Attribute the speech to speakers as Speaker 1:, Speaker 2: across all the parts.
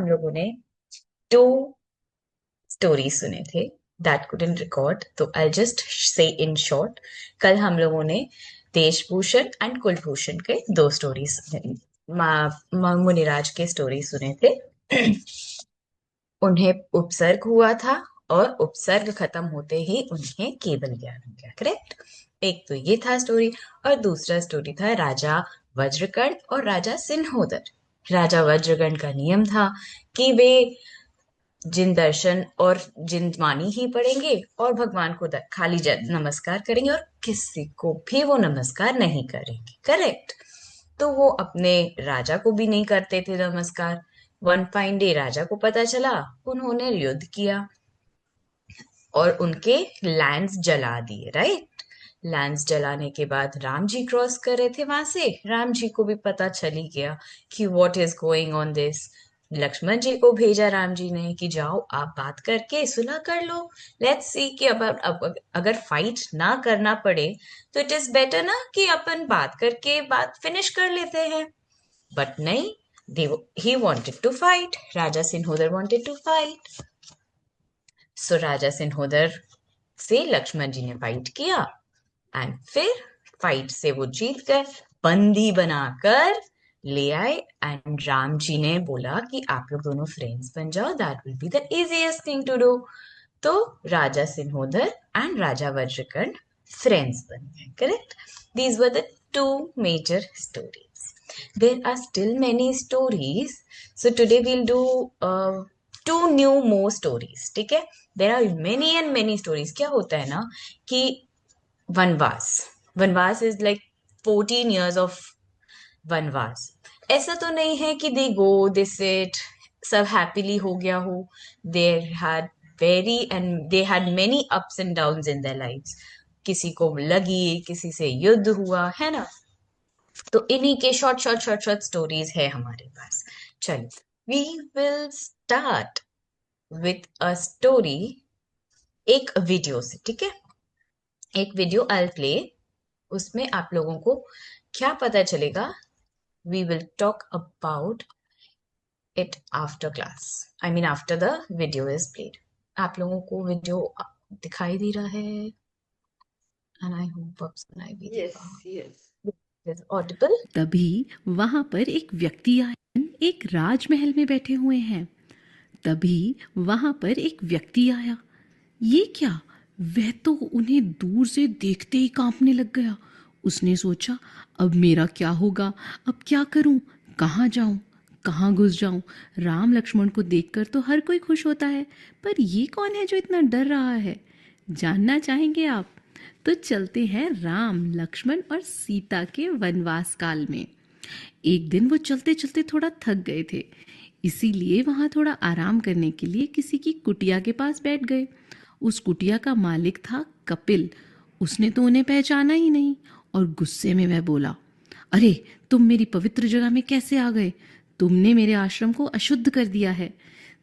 Speaker 1: हम लोगों ने 2 स्टोरी सुने थे दैट कुडंट रिकॉर्ड, तो I just say in short. कल हम लोगों ने देशभूषण एंड कुलभूषण के 2 स्टोरीज, मुनिराज के स्टोरी सुने थे। उन्हें उपसर्ग हुआ था और उपसर्ग खत्म होते ही उन्हें केवल ज्ञान हो गया, करेक्ट। एक तो ये था स्टोरी, और दूसरा स्टोरी था राजा वज्रकर्ण और राजा सिन्होदर। राजा वज्रकर्ण का नियम था कि वे जिन दर्शन और जिन वाणी ही पढ़ेंगे और भगवान को खाली नमस्कार करेंगे और किसी को भी वो नमस्कार नहीं करेंगे, करेक्ट। तो वो अपने राजा को भी नहीं करते थे नमस्कार। वन फाइन डे राजा को पता चला, उन्होंने युद्ध किया और उनके लैंड्स जला दिए, राइट। लैंड्स जलाने के बाद राम जी क्रॉस कर रहे थे वहां से, राम जी को भी पता चल ही गया कि what is going on this. Lakshman ji को भेजा राम जी ने कि जाओ आप बात करके सुलह कर लो। लेट्स सी कि अब अगर फाइट ना करना पड़े तो इट इज बेटर ना कि अपन बात करके बात फिनिश कर लेते हैं। बट नहीं, they he wanted to fight, Raja सिन्होदर wanted to fight। सो राजा सिन्होदर से लक्ष्मण जी ने फाइट किया एंड फिर फाइट से वो जीत गए, बंदी बनाकर ले आए। एंड राम जी ने बोला कि आप लोग दोनों फ्रेंड्स बन जाओ, that will be the easiest thing to do. तो राजा सिन्होदर एंड राजा वज्रकर्ण फ्रेंड्स बन गए, correct. These were the 2 major stories. There are still many stories, so today we'll do 2 new more stories, ठीक है। There are many and many stories। क्या होता है ना कि वनवास, वनवास इज लाइक 14 years ऑफ वनवास। ऐसा तो नहीं है कि दे गो दे सिट सब हैप्पीली हो गया हो। There had very and they had many ups and downs in their lives. किसी को लगी, किसी से युद्ध हुआ, है ना। तो इन्हीं के short short short short stories है हमारे पास। चलिए, we will start with a story, एक वीडियो से, ठीक है। एक वीडियो आई प्ले, उसमें आप लोगों को क्या पता चलेगा। We will talk about it after class, I mean after the video is played. आप लोगों को वीडियो दिखाई दे रहा है एंड आई होप आप सुनाई भी देगा, ऑडिबल।
Speaker 2: तभी वहां पर एक व्यक्ति आए, एक राजमहल में बैठे हुए हैं। तभी वहां पर एक व्यक्ति आया। ये क्या, वह तो उन्हें दूर से देखते ही कांपने लग गया। उसने सोचा, अब मेरा क्या होगा, अब क्या करूं, कहाँ जाऊं, कहाँ घुस जाऊं। राम लक्ष्मण को देखकर तो हर कोई खुश होता है, पर ये कौन है जो इतना डर रहा है? जानना चाहेंगे आप? तो चलते हैं राम लक्ष्मण और सीता के वनवास काल में। एक दिन वो चलते चलते थोड़ा थक गए थे, इसीलिए वहां थोड़ा आराम करने के लिए किसी की कुटिया के पास बैठ गए। उस कुटिया का मालिक था कपिल। उसने तो उन्हें पहचाना ही नहीं और गुस्से में वह बोला, अरे तुम मेरी पवित्र जगह में कैसे आ गए? तुमने मेरे आश्रम को अशुद्ध कर दिया है।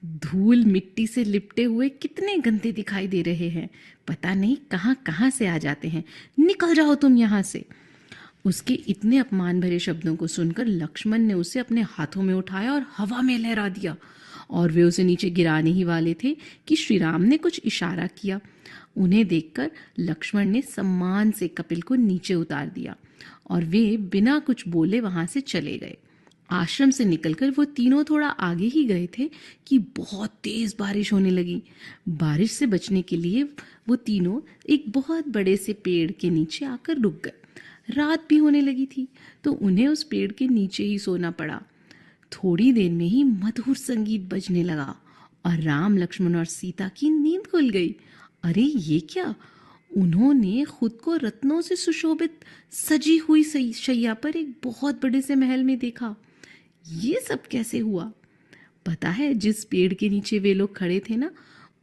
Speaker 2: धूल मिट्टी से लिपटे हुए कितने गंदे दिखाई दे रहे हैं, पता नहीं कहाँ कहाँ से आ जाते हैं। निकल जाओ तुम यहाँ से। उसके इतने अपमान भरे शब्दों को सुनकर लक्ष्मण ने उसे अपने हाथों में उठाया और हवा में लहरा दिया। और वे उसे नीचे गिराने ही वाले थे कि श्री राम ने कुछ इशारा किया। उन्हें देखकर लक्ष्मण ने सम्मान से कपिल को नीचे उतार दिया और वे बिना कुछ बोले वहां से चले गए। आश्रम से निकलकर वो तीनों थोड़ा आगे ही गए थे कि बहुत तेज बारिश होने लगी। बारिश से बचने के लिए वो तीनों एक बहुत बड़े से पेड़ के नीचे आकर रुक गए। रात भी होने लगी थी तो उन्हें उस पेड़ के नीचे ही सोना पड़ा। थोड़ी देर में ही मधुर संगीत बजने लगा और राम लक्ष्मण और सीता की नींद खुल गई। अरे ये क्या, उन्होंने खुद को रत्नों से सुशोभित सजी हुई शैया पर एक बहुत बड़े से महल में देखा। ये सब कैसे हुआ? पता है, जिस पेड़ के नीचे वे लोग खड़े थे ना,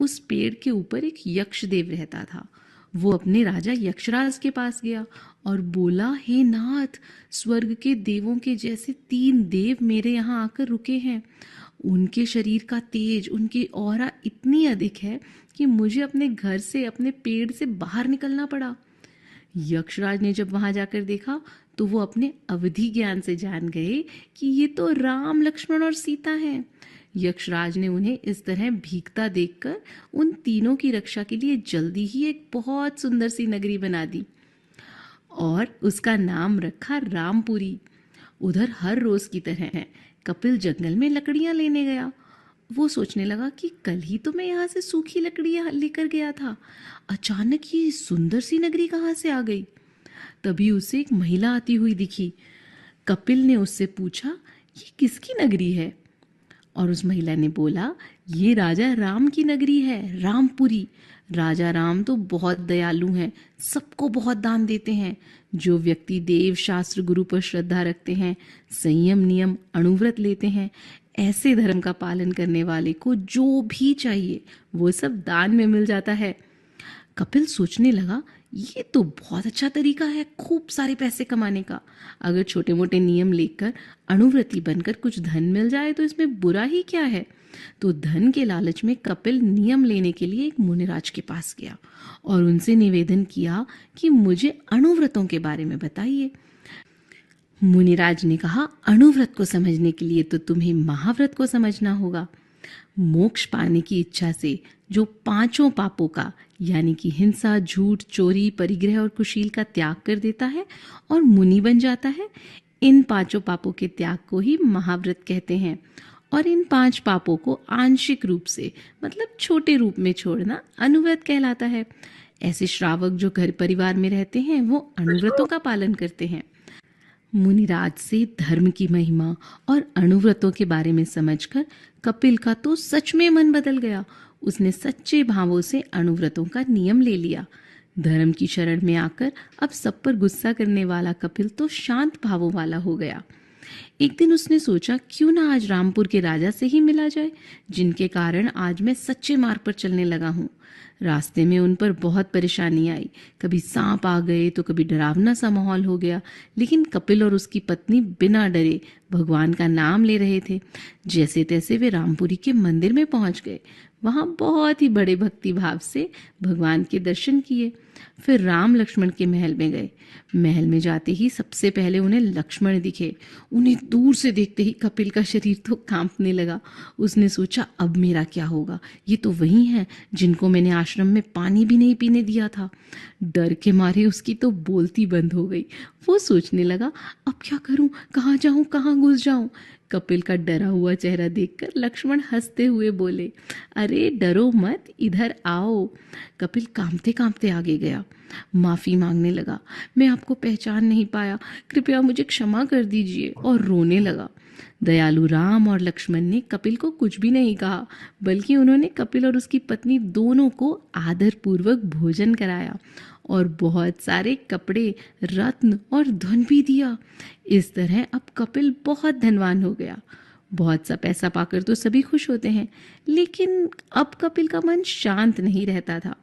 Speaker 2: उस पेड़ के ऊपर एक यक्ष देव रहता था। वो अपने राजा यक्षराज के पास गया और बोला, हे नाथ, स्वर्ग के देवों के जैसे 3 देव मेरे यहाँ आकर रुके हैं। उनके शरीर का तेज, उनकी ऑरा इतनी अधिक है कि मुझे अपने घर से, अपने पेड़ से बाहर निकलना पड़ा। यक्षराज ने जब वहां जाकर देखा तो वो अपने अवधि ज्ञान से जान गए कि ये तो राम लक्ष्मण और सीता हैं। यक्षराज ने उन्हें इस तरह भीगता देखकर उन तीनों की रक्षा के लिए जल्दी ही एक बहुत सुंदर सी नगरी बना दी और उसका नाम रखा रामपुरी। उधर हर रोज की तरह कपिल जंगल में लकड़ियां लेने गया। वो सोचने लगा कि कल ही तो मैं यहाँ से सूखी लकड़ियां लेकर गया था, अचानक ये सुंदर सी नगरी कहाँ से आ गई। तभी उसे एक महिला आती हुई दिखी। कपिल ने उससे पूछा, ये किसकी नगरी है? और उस महिला ने बोला, ये राजा राम की नगरी है, रामपुरी। राजा राम तो बहुत दयालु हैं, सबको बहुत दान देते हैं। जो व्यक्ति देव शास्त्र गुरु पर श्रद्धा रखते हैं, संयम नियम अणुव्रत लेते हैं, ऐसे धर्म का पालन करने वाले को जो भी चाहिए वो सब दान में मिल जाता है। कपिल सोचने लगा, ये तो बहुत अच्छा तरीका है खूब सारे पैसे कमाने का। अगर छोटे मोटे नियम लेकर अणुव्रती बनकर कुछ धन मिल जाए तो इसमें बुरा ही क्या है। तो धन के लालच में कपिल नियम लेने के लिए एक मुनिराज के पास गया और उनसे निवेदन किया कि मुझे अणुव्रतों के बारे में बताइए। मुनिराज ने कहा, अणुव्रत को समझने के लिए तो तुम्हें महाव्रत को समझना होगा। मोक्ष पाने की इच्छा से जो पांचों पापों का यानी कि हिंसा, झूठ, चोरी, परिग्रह और कुशील का त्याग कर देता है और मुनि बन जाता है, इन पांचों पापों के त्याग को ही महाव्रत कहते हैं। और इन पांच पापों को आंशिक रूप से मतलब छोटे रूप में छोड़ना अनुव्रत कहलाता है। ऐसे श्रावक जो घर परिवार में रहते हैं वो अनुव्रतों का पालन करते हैं। मुनिराज से धर्म की महिमा और अणुव्रतों के बारे में समझकर कपिल का तो सच में मन बदल गया। उसने सच्चे भावों से अणुव्रतों का नियम ले लिया। धर्म की शरण में आकर अब सब पर गुस्सा करने वाला कपिल तो शांत भावों वाला हो गया। एक दिन उसने सोचा, क्यों ना आज रामपुर के राजा से ही मिला जाए, जिनके कारण आज मैं सच्चे मार्ग पर चलने लगा हूँ। रास्ते में उन पर बहुत परेशानी आई, कभी सांप आ गए तो कभी डरावना सा माहौल हो गया, लेकिन कपिल और उसकी पत्नी बिना डरे भगवान का नाम ले रहे थे। जैसे तैसे वे रामपुरी के मंदिर में पहुंच गए। वहां बहुत ही बड़े भक्ति भाव से भगवान के दर्शन किए। फिर राम लक्ष्मण के महल में गए। महल में जाते ही सबसे पहले उन्हें लक्ष्मण दिखे। उन्हें दूर से देखते ही कपिल का शरीर तो कांपने लगा। उसने सोचा, अब मेरा क्या होगा, ये तो वही हैं जिनको मैंने आश्रम में पानी भी नहीं पीने दिया था। डर के मारे उसकी तो बोलती बंद हो गई। वो सोचने लगा, अब क्या करूं, कहाँ जाऊं, कहाँ घुस जाऊं। कपिल का डरा हुआ चेहरा देखकर लक्ष्मण हंसते हुए बोले, अरे डरो मत, इधर आओ। कपिल कांपते कांपते आगे गया, माफी मांगने लगा, मैं आपको पहचान नहीं पाया, कृपया मुझे क्षमा कर दीजिए, और रोने लगा। दयालु राम और लक्ष्मण ने कपिल को कुछ भी नहीं कहा, बल्कि उन्होंने कपिल और उसकी पत्नी दोनों को आदरपूर्वक भोजन कराया और बहुत सारे कपड़े, रत्न और धन भी दिया। इस तरह अब कपिल बहुत धनवान हो गया। बहुत सा पैसा पाकर तो सभी खुश होते हैं, लेकिन अब कपिल का मन शांत नहीं रहता था।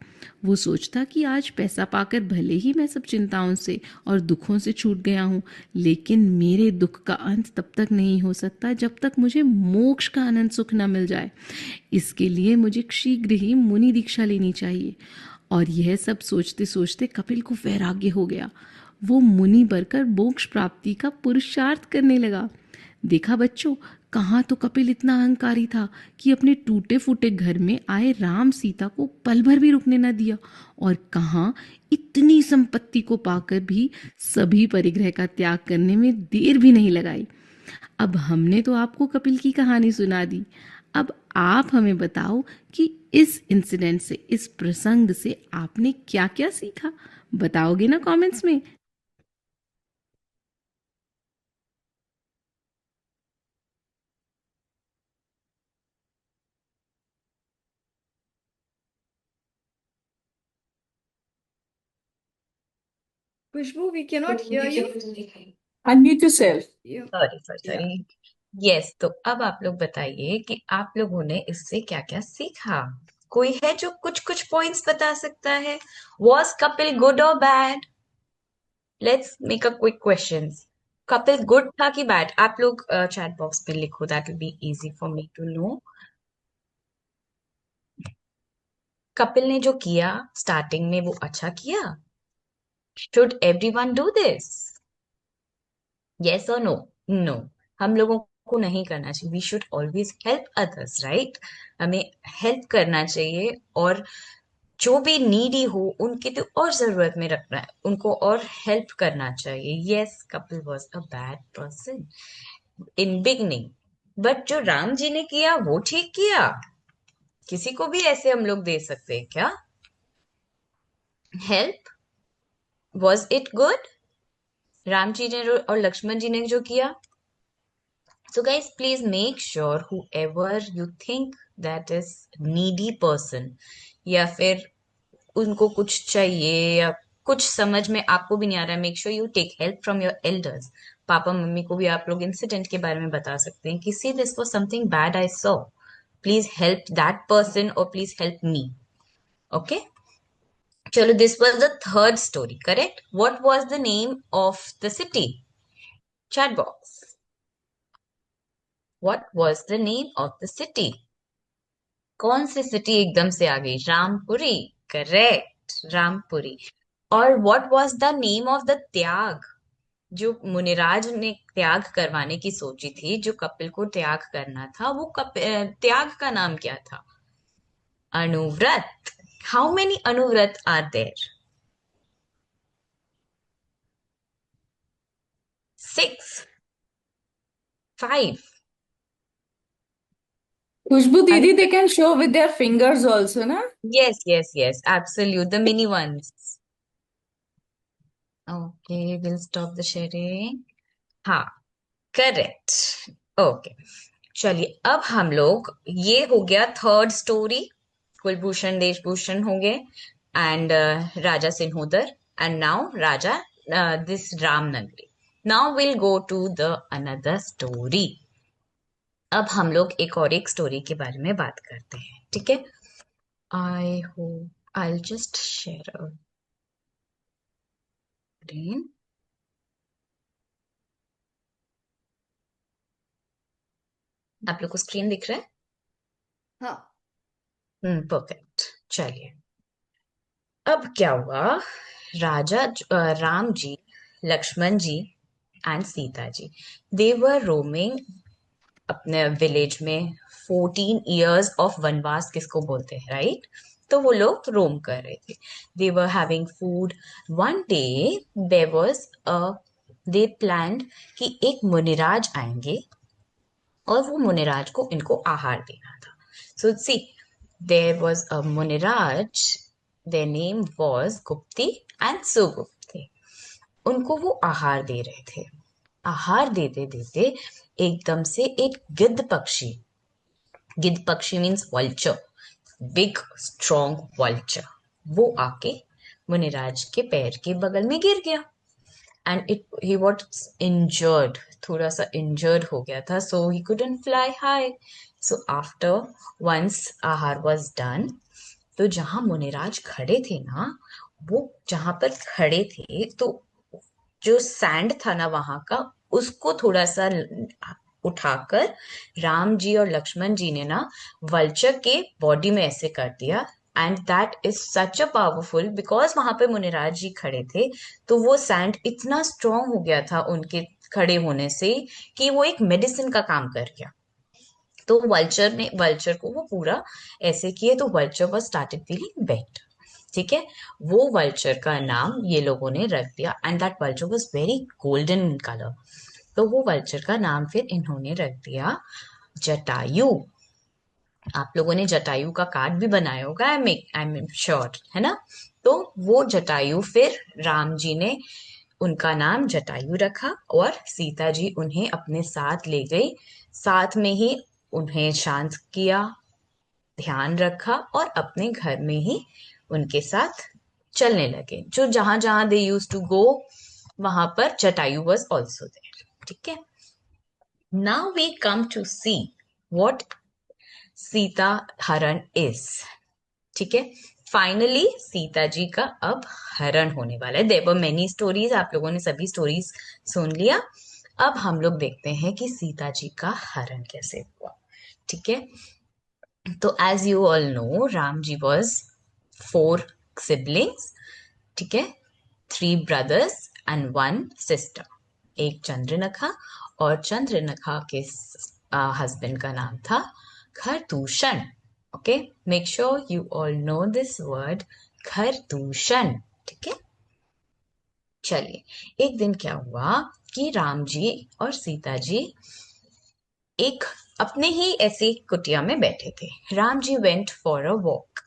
Speaker 2: वो सोचता कि आज पैसा पाकर भले ही मैं सब चिंताओं से और दुखों से छूट गया हूँ, लेकिन मेरे दुख का अंत तब तक नहीं हो सकता जब तक मुझे मोक्ष का अनंत सुख न मिल जाए। इसके लिए मुझे शीघ्र ही मुनि दीक्षा लेनी चाहिए। और यह सब सोचते सोचते कपिल को वैराग्य हो गया। वो मुनि बनकर मोक्ष प्राप्ति का पुरुषार्थ करने लगा। देखा बच्चों, कहाँ तो कपिल इतना अहंकारी था कि अपने टूटे फूटे घर में आए राम सीता को पल भर भी रुकने न दिया, और कहाँ इतनी संपत्ति को पाकर भी सभी परिग्रह का त्याग करने में देर भी नहीं लगाई। अब हमने तो आपको कपिल की कहानी सुना दी। अब आप हमें बताओ कि इस इंसिडेंट से, इस प्रसंग से आपने क्या क्या सीखा। बताओगे ना कमेंट्स में।
Speaker 3: Khushbu, we cannot hear you.
Speaker 4: Unmute yourself.
Speaker 3: Yeah.
Speaker 1: Sorry sorry yes, तो अब आप लोग बताइए कि आप लोगों ने इससे क्या क्या सीखा। कोई है जो कुछ कुछ पॉइंट्स बता सकता है? वॉज कपिल गुड और bad? Let's make a quick questions. Kapil good था कि बैड? आप लोग चैट बॉक्स पे लिखो, that will be easy for me to know. Kapil ने जो किया स्टार्टिंग में, वो अच्छा किया? Should everyone do this? Yes और नो? नो। हम लोगों को नहीं करना चाहिए. We should always help others, right. हमें हेल्प करना चाहिए, और जो भी नीडी हो उनकी तो और जरूरत में रखना है, उनको और हेल्प करना चाहिए. Yes, Kapil was a bad person in beginning, but जो राम जी ने किया वो ठीक किया. किसी को भी ऐसे हम लोग दे सकते हैं क्या? Help, was it good? Ram ji ने और लक्ष्मण जी ने जो किया. So guys, please make sure whoever you think that is needy person, या फिर उनको कुछ चाहिए या कुछ समझ में आपको भी नहीं आ रहा है, make sure you take help from your elders. Papa mummy को भी आप लोग इंसिडेंट के बारे में बता सकते हैं कि see this was something bad I saw, please help that person और प्लीज हेल्प मी. ओके, चलो, this was the third story, correct. What was the name of the city? Chat box. What was the name of the city? कौन सी city एकदम से आ गई? रामपुरी. Correct, रामपुरी. और what was the name of the त्याग? जो मुनिराज ने त्याग करवाने की सोची थी, जो कपिल को त्याग करना था, वो त्याग का नाम क्या था? Anuvrat. How many Anuvrat are there? 6, 5?
Speaker 4: Khushbu Didi, they can show with their fingers also, na?
Speaker 1: Yes, yes, yes, absolute. The mini ones. Okay, we'll stop the sharing. हाँ, करेक्ट. ओके, चलिए अब हम लोग, ये हो गया थर्ड स्टोरी. कुलभूषण देशभूषण हो गए, and Raja Sinhodar, and now Raja this Ramnagari. Now will go to the another story. अब हम लोग एक स्टोरी के बारे में बात करते हैं, ठीक है. I hope I just share a screen. आप लोग को स्क्रीन दिख रहा है?
Speaker 3: हाँ.
Speaker 1: परफेक्ट. चलिए, अब क्या हुआ? Ram ji, Lakshman ji and Sita ji, they were roaming अपने विलेज में. 14 years ऑफ वनवास किसको बोलते हैं, राइट? तो वो लोग रोम कर रहे थे. They were having food. One day there was a they planned कि एक मुनिराज आएंगे और वो मुनिराज को इनको आहार देना था. सो सी, there was a Muniraj, their name was गुप्ती and सुगुप्ती. उनको वो आहार दे रहे थे. आहार देते देते एकदम से एक गिद्ध पक्षी means vulture, big strong vulture, वो आके मुनिराज के पैर के बगल में गिर गया. एंड ही वॉज इंजर्ड, थोड़ा सा इंजर्ड हो गया था, so he couldn't fly high. So after once ahar was done, तो जहां मुनिराज खड़े थे ना, वो जहां पर खड़े थे, तो जो सैंड था ना वहां का, उसको थोड़ा सा उठाकर राम जी और लक्ष्मण जी ने ना वल्चर के बॉडी में ऐसे कर दिया. And that is such a powerful, because वहां पे मुनिराज जी खड़े थे, तो वो सैंड इतना स्ट्रांग हो गया था उनके खड़े होने से कि वो एक मेडिसिन का काम कर गया. तो वल्चर को वो पूरा ऐसे किए, तो vulture was started feeling better. ठीक है, वो वल्चर का नाम ये लोगों ने रख दिया, and that vulture was very golden in colour. तो वो वल्चर का नाम फिर इन्होंने रख दिया जटायु. आप लोगों ने जटायु का कार्ड भी बनाया होगा, आई एम श्योर, है ना. तो वो जटायु फिर राम जी ने उनका नाम जटायु रखा, और सीता जी उन्हें अपने साथ ले गई. साथ में ही उन्हें शांत किया, ध्यान रखा, और अपने घर में ही उनके साथ चलने लगे. जो जहां जहां दे यूज टू गो, वहां पर जटायु वॉज ऑल्सो देयर. ठीक है, now we come to see what Sita हरण इज. ठीक है, फाइनली सीता जी का अब हरण होने वाला है. देयर वर मेनी स्टोरीज, आप लोगों ने सभी स्टोरीज सुन लिया. अब हम लोग देखते हैं कि सीता जी का हरण कैसे हुआ. ठीक है, तो as you all know, Ram ji was 4 siblings. ठीक है, 3 brothers एंड 1 sister. एक चंद्रनखा और चंद्रनखा के हस्बैंड का नाम था Khardushan. Okay, make sure you all no this word, Khardushan. ठीक है, चलिए. एक दिन क्या हुआ कि राम जी और सीता जी एक अपने ही ऐसी कुटिया में बैठे थे. Ram ji went for a walk.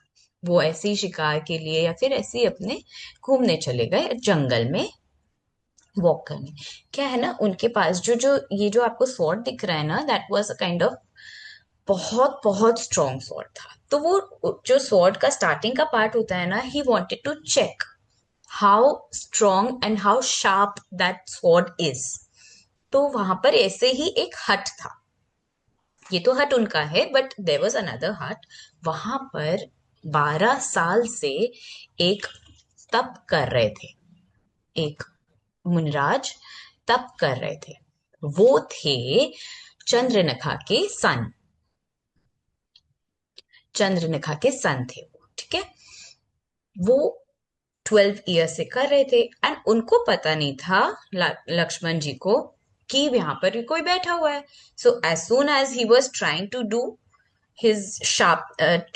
Speaker 1: वो ऐसे ही शिकार के लिए या फिर ऐसे ही अपने घूमने चले गए जंगल में वॉक करने. क्या है ना, उनके पास जो जो ये जो आपको स्वॉर्ड दिख रहा है ना, that was a kind of बहुत बहुत स्ट्रॉन्ग स्वॉर्ड था. तो वो जो स्वॉर्ड का स्टार्टिंग का पार्ट होता है ना, he wanted to check how strong and how sharp that sword is. तो वहां पर ऐसे ही एक हट था. ये तो हट उनका है, बट देयर वाज अनदर हट. वहां पर 12 साल से एक तप कर रहे थे, एक मुनिराज तप कर रहे थे. वो थे चंद्रनखा के सन. चंद्रनखा के सन थे वो. ठीक है, वो 12 ईयर से कर रहे थे एंड उनको पता नहीं था लक्ष्मण जी को कि यहाँ पर कोई बैठा हुआ है. So as soon as he was trying to do his sharp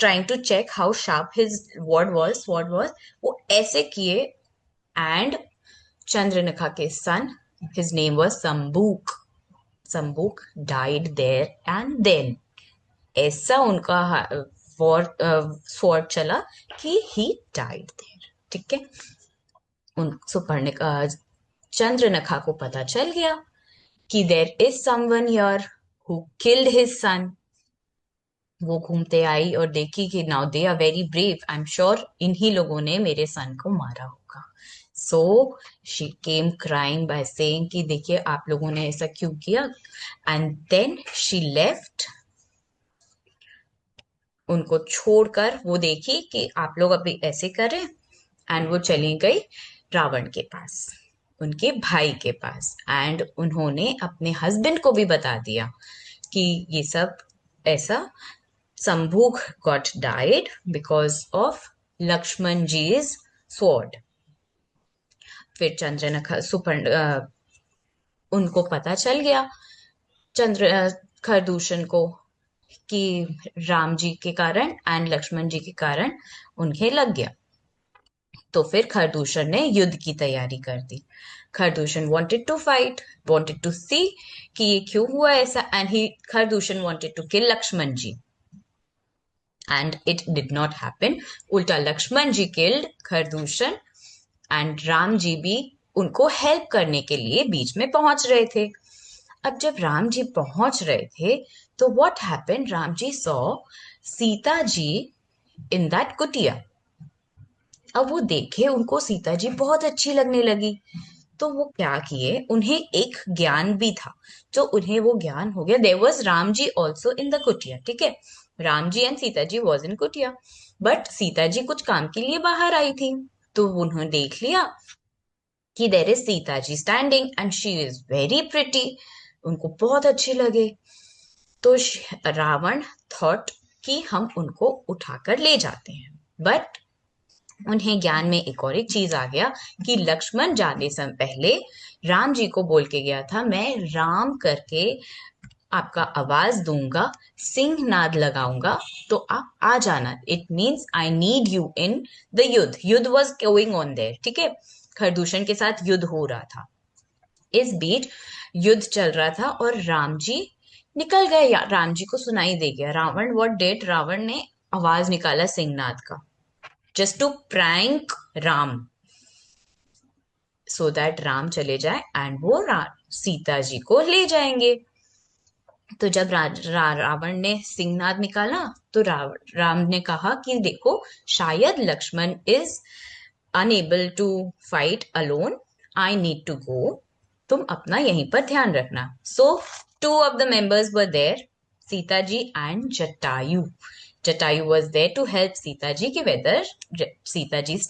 Speaker 1: trying to check how sharp his sword was, वो ऐसे किए and Chandranakha के son, his name was Sambuk. Sambuk died there and then. ऐसा उनका sword चला कि he died there. ठीक है, उन सुपर्णिका चंद्रनखा को पता चल गया कि there is someone here who killed his son. वो घूमते आई और देखी कि now they are very brave, I am sure इन्हीं लोगों ने मेरे सन को मारा होगा. So she came crying by saying कि देखिए आप लोगों ने ऐसा क्यों किया. And then she left. उनको छोड़कर वो देखी कि आप लोग अभी ऐसे कर रहे हैं, एंड वो चली गई रावण के पास, उनके भाई के पास. एंड उन्होंने अपने हस्बैंड को भी बता दिया कि ये सब ऐसा Sambhug got died because of Lakshman Ji's sword. फिर चंद्रनखा उनको पता चल गया खरदूषण को कि राम जी के कारण एंड लक्ष्मण जी के कारण उन्हें लग गया. तो फिर खरदूषण ने युद्ध की तैयारी कर दी. Khardushan wanted to fight, wanted to see कि ये क्यों हुआ ऐसा, and Khardushan wanted to kill Lakshman ji. And it did not happen. उल्टा लक्ष्मण जी killed खरदूषण एंड राम जी भी उनको हेल्प करने के लिए बीच में पहुंच रहे थे. अब जब राम जी पहुंच रहे थे तो what happened, Ram ji saw Sita ji in that कुटिया. अब वो देखे, उनको सीता जी बहुत अच्छी लगने लगी. तो वो क्या किए, उन्हें एक ज्ञान भी था, जो उन्हें वो ज्ञान हो गया. There was Ram ji also in the kutiya. ठीक है, Ram ji and Sita ji was in kutiya, but Sita ji कुछ काम के लिए बाहर आई थी. तो उन्होंने देख लिया कि there is Sita ji standing and she is very pretty. उनको बहुत अच्छे लगे. तो रावण थॉट कि हम उनको उठाकर ले जाते हैं. बट उन्हें ज्ञान में एक और एक चीज आ गया कि लक्ष्मण जाने से पहले राम जी को बोल के गया था, मैं राम करके आपका आवाज दूंगा, सिंहनाद लगाऊंगा तो आप आ जाना. It means I need you in the युद्ध. युद्ध वॉज गोइंग ऑन देयर. ठीक है, खरदूषण के साथ युद्ध हो रहा था. इस बीच युद्ध चल रहा था और राम जी निकल गए. राम जी को सुनाई दे गया. रावण व्हाट डिड, रावण ने आवाज निकाला सिंहनाद का, just to prank Ram, so that Ram चले जाए एंड वो सीता जी को ले जाएंगे. तो जब रावण ने सिंहनाद निकाला तो राम ने कहा कि देखो शायद Lakshman is unable to fight alone, I need to go, तुम अपना यहीं पर ध्यान रखना. So 2 of the members were there, Sita ji and Jatayu. Jatayu was there to help Sita ji ki whether Sita ji stay